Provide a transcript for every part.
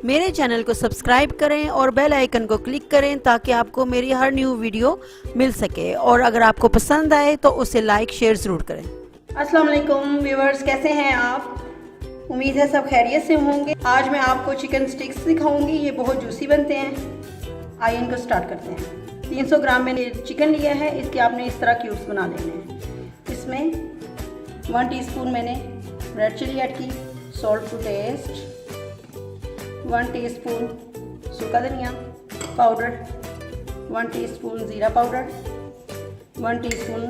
मेरे चैनल को सब्सक्राइब करें और बेल आइकन को क्लिक करें ताकि आपको मेरी हर न्यू वीडियो मिल सके, और अगर आपको पसंद आए तो उसे लाइक शेयर ज़रूर करें। अस्सलाम वालेकुम व्यूअर्स, कैसे हैं आप? उम्मीद है सब खैरियत से होंगे। आज मैं आपको चिकन स्टिक्स दिखाऊंगी। ये बहुत जूसी बनते हैं। आइए इनको स्टार्ट करते हैं। 300 ग्राम मैंने चिकन लिया है। इसके आपने इस तरह क्यूब्स बना लेने हैं। इसमें 1 टीस्पून मैंने रेड चिली ऐड की, सॉल्ट टू टेस्ट, 1 टीस्पून सूखा धनिया पाउडर, 1 टीस्पून ज़ीरा powder, 1 teaspoon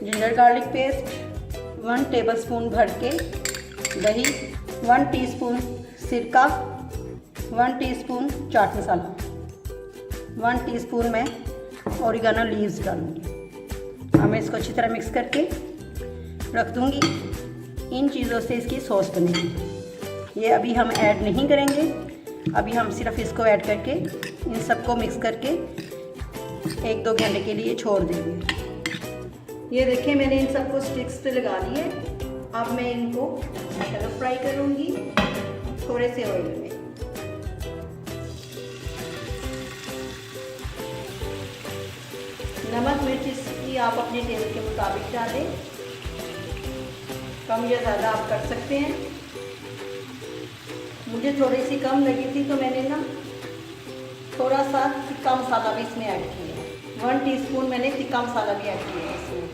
ginger garlic paste, 1 tablespoon भर के दही, 1 टीस्पून सिरका, 1 टीस्पून चाट मसाला, 1 टीस्पून मैं ऑरिगानो लीव्स डालूंगी। अब मैं इसको अच्छी तरह मिक्स करके रख दूंगी। इन चीज़ों से इसकी सॉस बनेगी। ये अभी हम ऐड नहीं करेंगे। अभी हम सिर्फ इसको ऐड करके इन सबको मिक्स करके 1-2 घंटे के लिए छोड़ देंगे। ये देखें, मैंने इन सबको स्टिक्स पे लगा लिए। अब मैं इनको शैलो फ्राई करूँगी थोड़े से ऑयल में। नमक मिर्च इसकी आप अपने टेस्ट के मुताबिक डालें, कम या ज़्यादा आप कर सकते हैं। मुझे थोड़ी सी कम लगी थी तो मैंने ना थोड़ा सा तिक्का मसाला भी इसमें ऐड किया। 1 टीस्पून मैंने तिक्का मसाला भी ऐड किया है इसमें।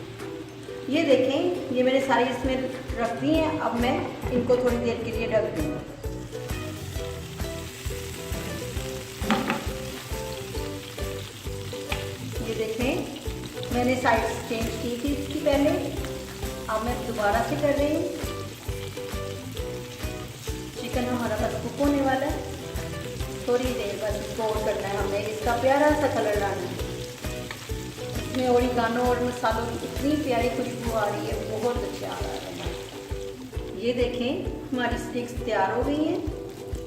ये देखें, ये मैंने सारी इसमें रख दी हैं। अब मैं इनको थोड़ी देर के लिए ढक दूँगी। ये देखें, मैंने साइड चेंज की थी इसकी पहले। अब मैं दोबारा से कर रही हूँ। चिकन हमारा बस कुक होने वाला है। थोड़ी देर बस इसको और करना है। हमें इसका प्यारा सा कलर डालना है। इसमें ओरिगानो और मसालों की इतनी प्यारी खुशबू आ रही है, बहुत अच्छा आ रहा है। ये देखें, हमारी स्टिक्स तैयार हो गई हैं।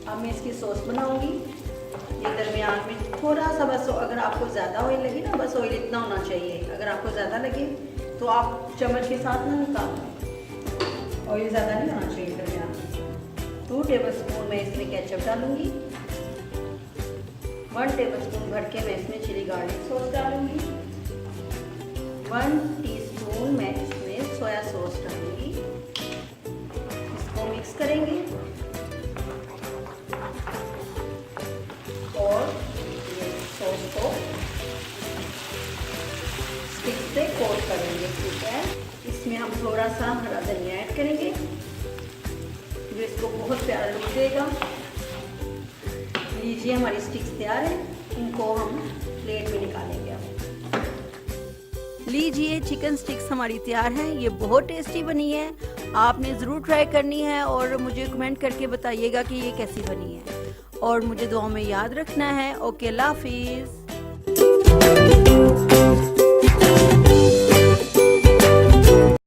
अब मैं इसकी सॉस बनाऊंगी। ये दरमियान में थोड़ा सा बस, अगर आपको ज़्यादा ऑयल लगे ना, बस ऑयल इतना होना चाहिए। अगर आपको ज़्यादा लगे तो आप चम्मच के साथ ना निकाल लें। ऑयल ज़्यादा नहीं होना चाहिए दरमियान में। 2 टेबलस्पून मैं इसमें केचप डालूँगी। 1 टेबलस्पून भर के मैं इसमें चिली गार्लिक सॉस डालूँगी। 1 टीस्पून मैं इसमें सोया सॉस डालूँगी। इसको मिक्स करेंगे और ये सॉस को स्टिक से कोट करेंगे। ठीक है, इसमें हम थोड़ा सा हरा धनिया ऐड करेंगे जो इसको बहुत प्यारा लुक देगा। लीजिए, हमारी स्टिक्स तैयार है। इनको हम प्लेट में निकालेंगे। अब लीजिए, चिकन स्टिक्स हमारी तैयार हैं। ये बहुत टेस्टी बनी है। आपने ज़रूर ट्राई करनी है और मुझे कमेंट करके बताइएगा कि ये कैसी बनी है, और मुझे दुआ में याद रखना है। ओके, अल्लाह हाफिज़।